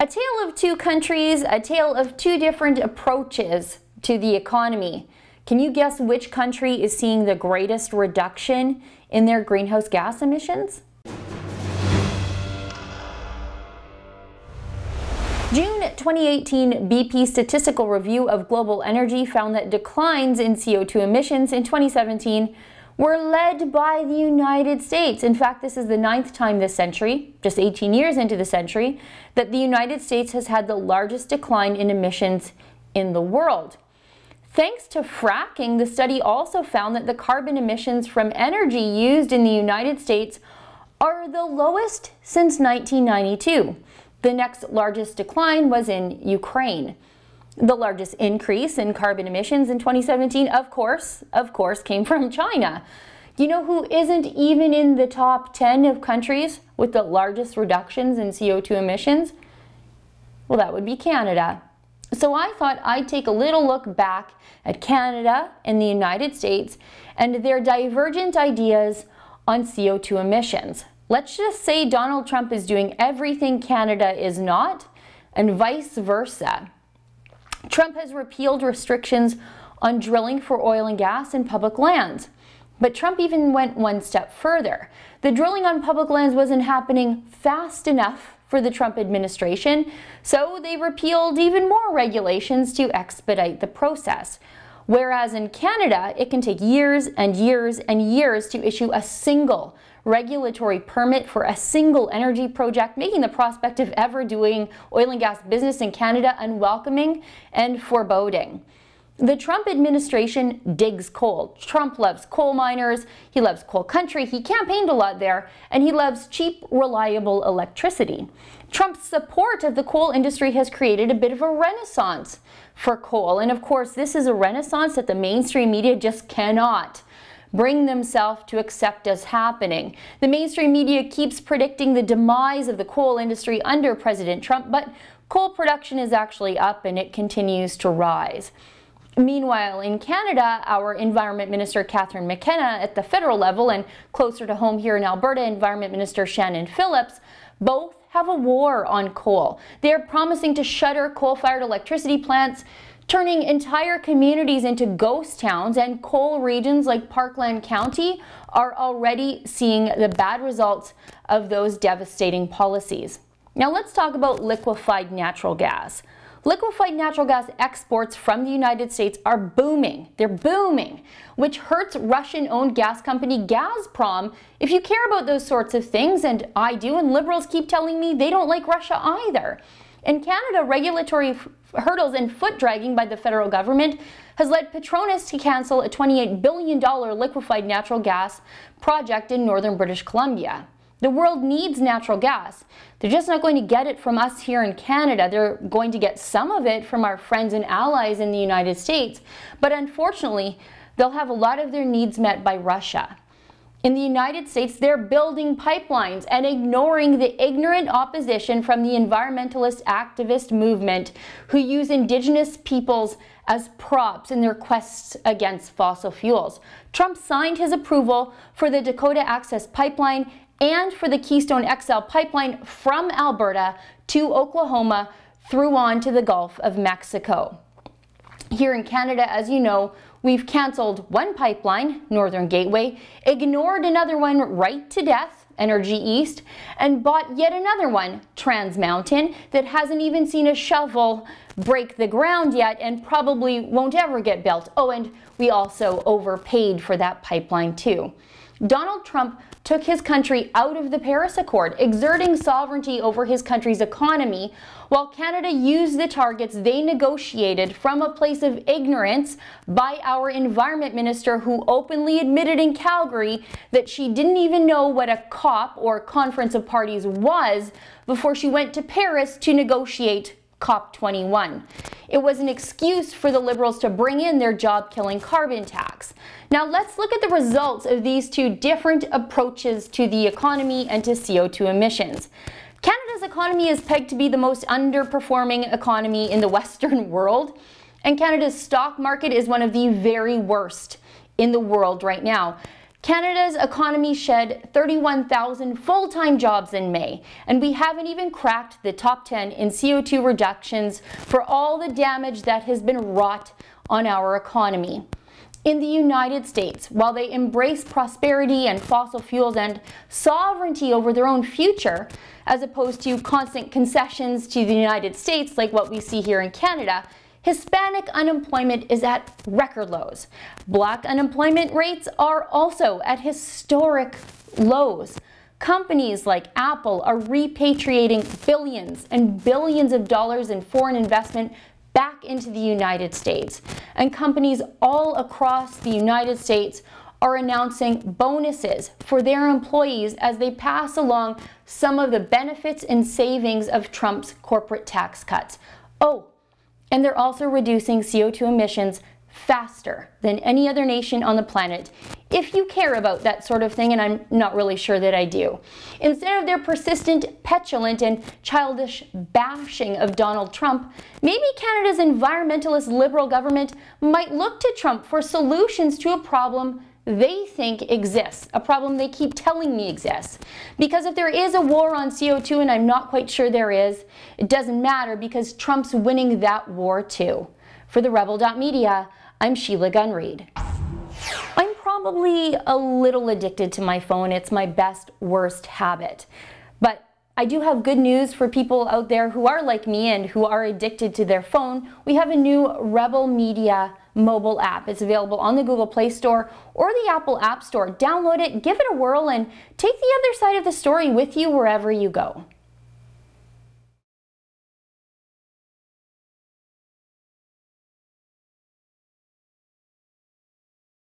A tale of two countries, a tale of two different approaches to the economy. Can you guess which country is seeing the greatest reduction in their greenhouse gas emissions? June 2018 BP Statistical Review of Global Energy found that declines in CO2 emissions in 2017 were led by the United States. In fact, this is the 9th time this century, just 18 years into the century, that the United States has had the largest decline in emissions in the world. Thanks to fracking, the study also found that the carbon emissions from energy used in the United States are the lowest since 1992. The next largest decline was in Ukraine. The largest increase in carbon emissions in 2017, of course, came from China. You know who isn't even in the top 10 of countries with the largest reductions in CO2 emissions? Well, that would be Canada. So I thought I'd take a little look back at Canada and the United States and their divergent ideas on CO2 emissions. Let's just say Donald Trump is doing everything Canada is not, and vice versa. Trump has repealed restrictions on drilling for oil and gas in public lands. But Trump even went one step further. The drilling on public lands wasn't happening fast enough for the Trump administration, so they repealed even more regulations to expedite the process. Whereas in Canada, it can take years and years and years to issue a single regulatory permit for a single energy project, making the prospect of ever doing oil and gas business in Canada unwelcoming and foreboding. The Trump administration digs coal. Trump loves coal miners, he loves coal country, he campaigned a lot there, and he loves cheap, reliable electricity. Trump's support of the coal industry has created a bit of a renaissance for coal, and of course this is a renaissance that the mainstream media just cannot bring themselves to accept as happening. The mainstream media keeps predicting the demise of the coal industry under President Trump, but coal production is actually up and it continues to rise. Meanwhile, in Canada, our Environment Minister Catherine McKenna at the federal level and closer to home here in Alberta, Environment Minister Shannon Phillips, both have a war on coal. They're promising to shutter coal-fired electricity plants, turning entire communities into ghost towns, and coal regions like Parkland County are already seeing the bad results of those devastating policies. Now let's talk about liquefied natural gas. Liquefied natural gas exports from the United States are booming. They're booming, which hurts Russian-owned gas company Gazprom. If you care about those sorts of things, and I do, and liberals keep telling me they don't like Russia either. In Canada, regulatory hurdles and foot dragging by the federal government has led Petronas to cancel a $28 billion liquefied natural gas project in northern British Columbia. The world needs natural gas. They're just not going to get it from us here in Canada. They're going to get some of it from our friends and allies in the United States. But unfortunately, they'll have a lot of their needs met by Russia. In the United States, they're building pipelines and ignoring the ignorant opposition from the environmentalist activist movement who use Indigenous peoples as props in their quests against fossil fuels. Trump signed his approval for the Dakota Access Pipeline and for the Keystone XL pipeline from Alberta to Oklahoma through on to the Gulf of Mexico. Here in Canada, as you know, we've canceled one pipeline, Northern Gateway, ignored another one right to death, Energy East, and bought yet another one, Trans Mountain, that hasn't even seen a shovel break the ground yet and probably won't ever get built. Oh, and we also overpaid for that pipeline too. Donald Trump took his country out of the Paris Accord, exerting sovereignty over his country's economy, while Canada used the targets they negotiated from a place of ignorance by our Environment Minister, who openly admitted in Calgary that she didn't even know what a COP, or Conference of Parties, was before she went to Paris to negotiate COP21. It was an excuse for the Liberals to bring in their job-killing carbon tax. Now let's look at the results of these two different approaches to the economy and to CO2 emissions. Canada's economy is pegged to be the most underperforming economy in the Western world, and Canada's stock market is one of the very worst in the world right now. Canada's economy shed 31,000 full-time jobs in May, and we haven't even cracked the top 10 in CO2 reductions for all the damage that has been wrought on our economy. In the United States, while they embrace prosperity and fossil fuels and sovereignty over their own future, as opposed to constant concessions to the United States like what we see here in Canada, Hispanic unemployment is at record lows. Black unemployment rates are also at historic lows. Companies like Apple are repatriating billions and billions of dollars in foreign investment back into the United States. And companies all across the United States are announcing bonuses for their employees as they pass along some of the benefits and savings of Trump's corporate tax cuts. Oh, and they're also reducing CO2 emissions faster than any other nation on the planet, if you care about that sort of thing, and I'm not really sure that I do. Instead of their persistent, petulant, and childish bashing of Donald Trump, maybe Canada's environmentalist Liberal government might look to Trump for solutions to a problem they think exists, a problem they keep telling me exists. Because if there is a war on CO2, and I'm not quite sure there is, it doesn't matter because Trump's winning that war too. For the Rebel.media, I'm Sheila Gunn Reid. I'm probably a little addicted to my phone. It's my best, worst habit. But I do have good news for people out there who are like me and who are addicted to their phone. We have a new Rebel Media mobile app. It's available on the Google Play Store or the Apple App Store. Download it, give it a whirl, and take the other side of the story with you wherever you go.